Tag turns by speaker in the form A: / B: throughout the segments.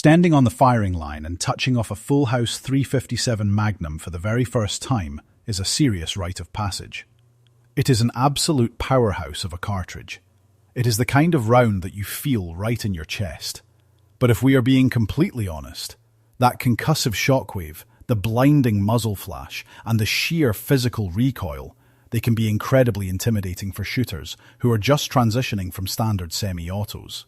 A: Standing on the firing line and touching off a full-house 357 Magnum for the very first time is a serious rite of passage. It is an absolute powerhouse of a cartridge. It is the kind of round that you feel right in your chest. But if we are being completely honest, that concussive shockwave, the blinding muzzle flash, and the sheer physical recoil, they can be incredibly intimidating for shooters who are just transitioning from standard semi-autos.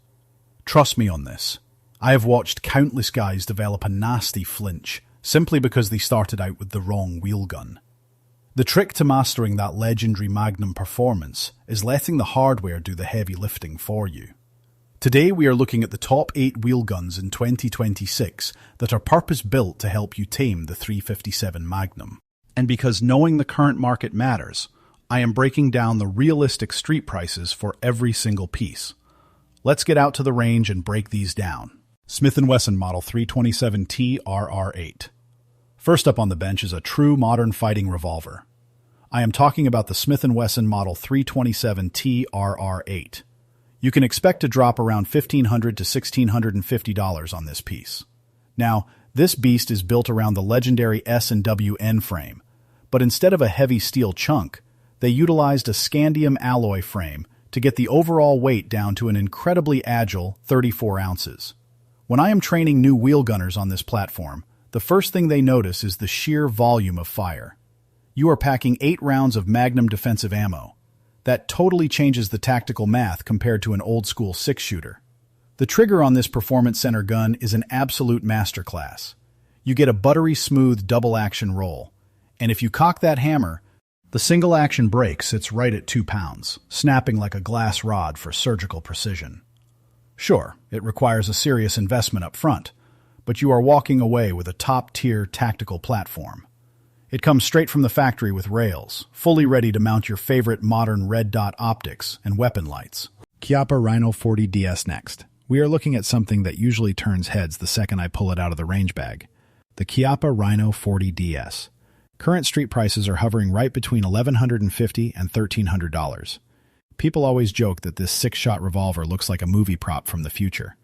A: Trust me on this. I have watched countless guys develop a nasty flinch simply because they started out with the wrong wheelgun. The trick to mastering that legendary Magnum performance is letting the hardware do the heavy lifting for you. Today we are looking at the top 8 wheelguns in 2026 that are purpose-built to help you tame the 357 Magnum. And because knowing the current market matters, I am breaking down the realistic street prices for every single piece. Let's get out to the range and break these down. Smith & Wesson Model 327T RR8. First up on the bench is a true modern fighting revolver. I am talking about the Smith & Wesson Model 327T RR8. You can expect to drop around $1,500 to $1,650 on this piece. Now, this beast is built around the legendary S&W N frame, but instead of a heavy steel chunk, they utilized a scandium alloy frame to get the overall weight down to an incredibly agile 34 ounces. When I am training new wheelgunners on this platform, the first thing they notice is the sheer volume of fire. You are packing 8 rounds of Magnum defensive ammo. That totally changes the tactical math compared to an old-school 6-shooter. The trigger on this performance center gun is an absolute masterclass. You get a buttery smooth double-action roll, and if you cock that hammer, the single-action break sits right at 2 pounds, snapping like a glass rod for surgical precision. Sure, it requires a serious investment up front, but you are walking away with a top-tier tactical platform. It comes straight from the factory with rails, fully ready to mount your favorite modern red dot optics and weapon lights. Chiappa Rhino 40DS next. We are looking at something that usually turns heads the second I pull it out of the range bag. The Chiappa Rhino 40DS. Current street prices are hovering right between $1,150 and $1,300. People always joke that this 6-shot revolver looks like a movie prop from the future.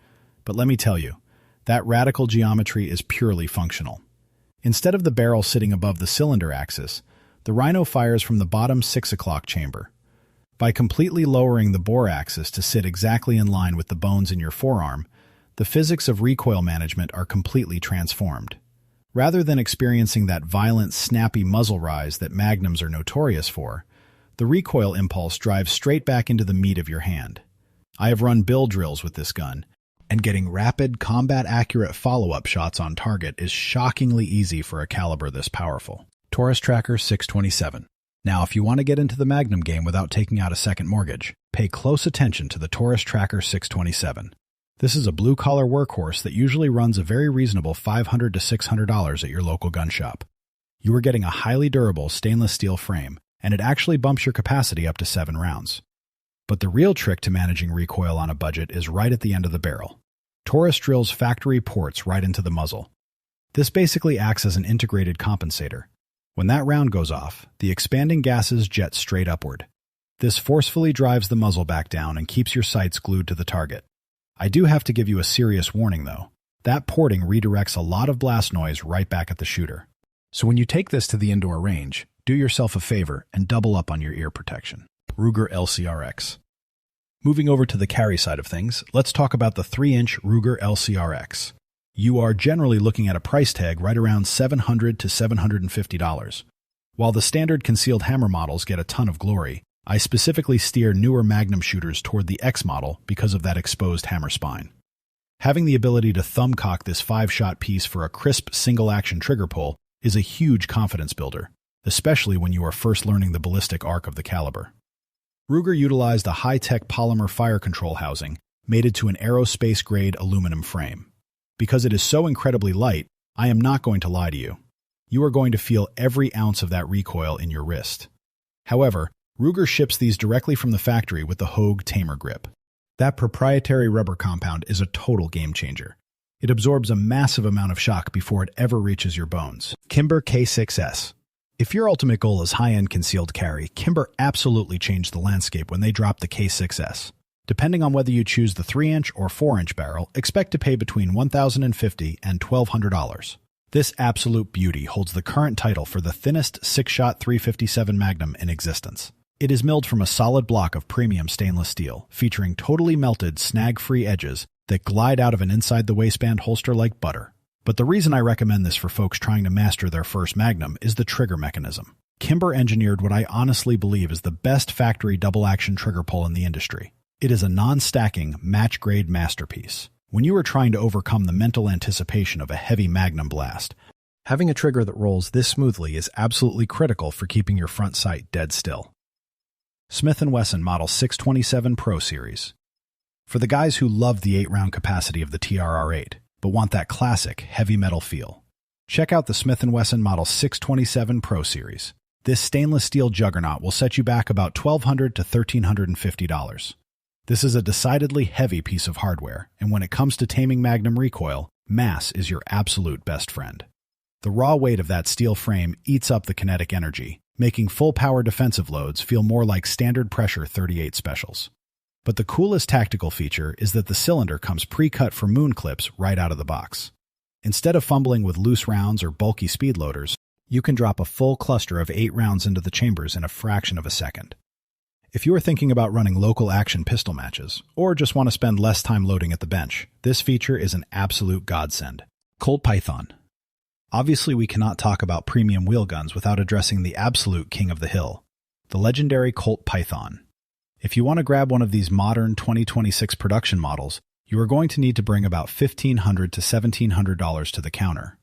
A: But let me tell you, that radical geometry is purely functional. Instead of the barrel sitting above the cylinder axis, the Rhino fires from the bottom 6 o'clock chamber. By completely lowering the bore axis to sit exactly in line with the bones in your forearm, the physics of recoil management are completely transformed. Rather than experiencing that violent, snappy muzzle rise that Magnums are notorious for, the recoil impulse drives straight back into the meat of your hand. I have run bill drills with this gun, and getting rapid, combat-accurate follow-up shots on target is shockingly easy for a caliber this powerful. Taurus Tracker 627. Now, if you want to get into the Magnum game without taking out a second mortgage, pay close attention to the Taurus Tracker 627. This is a blue-collar workhorse that usually runs a very reasonable $500 to $600 at your local gun shop. You are getting a highly durable stainless steel frame, and it actually bumps your capacity up to 7 rounds. But the real trick to managing recoil on a budget is right at the end of the barrel. Taurus drills factory ports right into the muzzle. This basically acts as an integrated compensator. When that round goes off, the expanding gases jet straight upward. This forcefully drives the muzzle back down and keeps your sights glued to the target. I do have to give you a serious warning, though. That porting redirects a lot of blast noise right back at the shooter. So when you take this to the indoor range, do yourself a favor and double up on your ear protection. Ruger LCRX. Moving over to the carry side of things, let's talk about the 3-inch Ruger LCRX. You are generally looking at a price tag right around $700 to $750. While the standard concealed hammer models get a ton of glory, I specifically steer newer Magnum shooters toward the X model because of that exposed hammer spine. Having the ability to thumb cock this 5-shot piece for a crisp single-action trigger pull is a huge confidence builder, especially when you are first learning the ballistic arc of the caliber. Ruger utilized a high-tech polymer fire control housing mated to an aerospace-grade aluminum frame. Because it is so incredibly light, I am not going to lie to you. You are going to feel every ounce of that recoil in your wrist. However, Ruger ships these directly from the factory with the Hogue Tamer grip. That proprietary rubber compound is a total game changer. It absorbs a massive amount of shock before it ever reaches your bones. Kimber K6S. If your ultimate goal is high-end concealed carry, Kimber absolutely changed the landscape when they dropped the K6S. Depending on whether you choose the 3-inch or 4-inch barrel, expect to pay between $1,050 and $1,200. This absolute beauty holds the current title for the thinnest 6-shot 357 Magnum in existence. It is milled from a solid block of premium stainless steel, featuring totally melted, snag-free edges that glide out of an inside-the-waistband holster like butter. But the reason I recommend this for folks trying to master their first Magnum is the trigger mechanism. Kimber engineered what I honestly believe is the best factory double-action trigger pull in the industry. It is a non-stacking, match-grade masterpiece. When you are trying to overcome the mental anticipation of a heavy Magnum blast, having a trigger that rolls this smoothly is absolutely critical for keeping your front sight dead still. Smith & Wesson Model 627 Pro Series. For the guys who love the 8-round capacity of the TRR-8, but want that classic, heavy metal feel, check out the Smith & Wesson Model 627 Pro Series. This stainless steel juggernaut will set you back about $1,200 to $1,350. This is a decidedly heavy piece of hardware, and when it comes to taming Magnum Recoil, mass is your absolute best friend. The raw weight of that steel frame eats up the kinetic energy, making full-power defensive loads feel more like standard pressure .38 specials. But the coolest tactical feature is that the cylinder comes pre-cut for moon clips right out of the box. Instead of fumbling with loose rounds or bulky speed loaders, you can drop a full cluster of 8 rounds into the chambers in a fraction of a second. If you are thinking about running local action pistol matches, or just want to spend less time loading at the bench, this feature is an absolute godsend. Colt Python. Obviously, we cannot talk about premium wheel guns without addressing the absolute king of the hill, the legendary Colt Python. If you want to grab one of these modern 2026 production models, you are going to need to bring about $1,500 to $1,700 to the counter.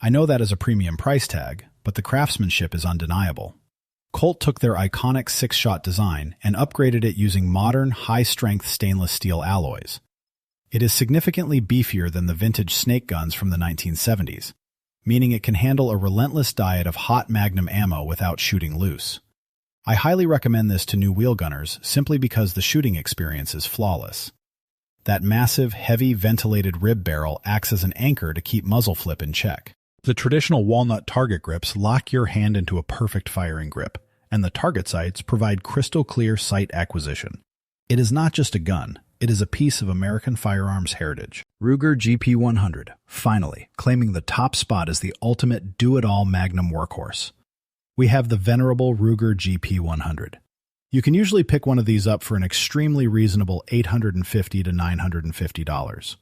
A: I know that is a premium price tag, but the craftsmanship is undeniable. Colt took their iconic 6-shot design and upgraded it using modern, high-strength stainless steel alloys. It is significantly beefier than the vintage snake guns from the 1970s, meaning it can handle a relentless diet of hot Magnum ammo without shooting loose. I highly recommend this to new wheelgunners simply because the shooting experience is flawless. That massive, heavy, ventilated rib barrel acts as an anchor to keep muzzle flip in check. The traditional walnut target grips lock your hand into a perfect firing grip, and the target sights provide crystal-clear sight acquisition. It is not just a gun, it is a piece of American firearms heritage. Ruger GP100, finally, claiming the top spot as the ultimate do-it-all Magnum workhorse. We have the venerable Ruger GP100. You can usually pick one of these up for an extremely reasonable $850 to $950.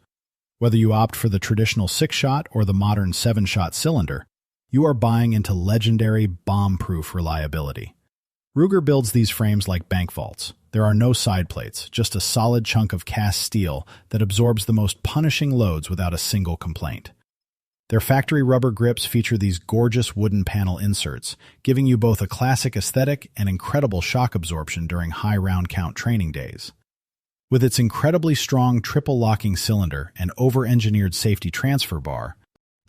A: Whether you opt for the traditional 6-shot or the modern 7-shot cylinder, you are buying into legendary bomb-proof reliability. Ruger builds these frames like bank vaults. There are no side plates, just a solid chunk of cast steel that absorbs the most punishing loads without a single complaint. Their factory rubber grips feature these gorgeous wooden panel inserts, giving you both a classic aesthetic and incredible shock absorption during high round count training days. With its incredibly strong triple-locking cylinder and over-engineered safety transfer bar,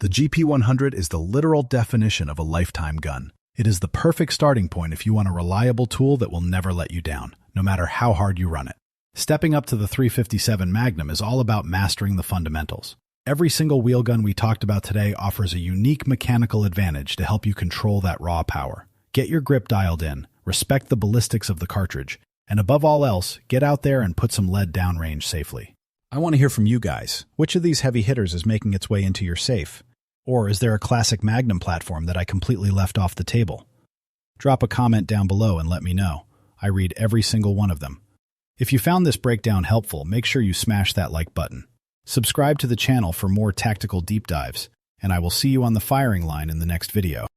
A: the GP100 is the literal definition of a lifetime gun. It is the perfect starting point if you want a reliable tool that will never let you down, no matter how hard you run it. Stepping up to the 357 Magnum is all about mastering the fundamentals. Every single wheel gun we talked about today offers a unique mechanical advantage to help you control that raw power. Get your grip dialed in, respect the ballistics of the cartridge, and above all else, get out there and put some lead downrange safely. I want to hear from you guys. Which of these heavy hitters is making its way into your safe? Or is there a classic Magnum platform that I completely left off the table? Drop a comment down below and let me know. I read every single one of them. If you found this breakdown helpful, make sure you smash that like button. Subscribe to the channel for more tactical deep dives, and I will see you on the firing line in the next video.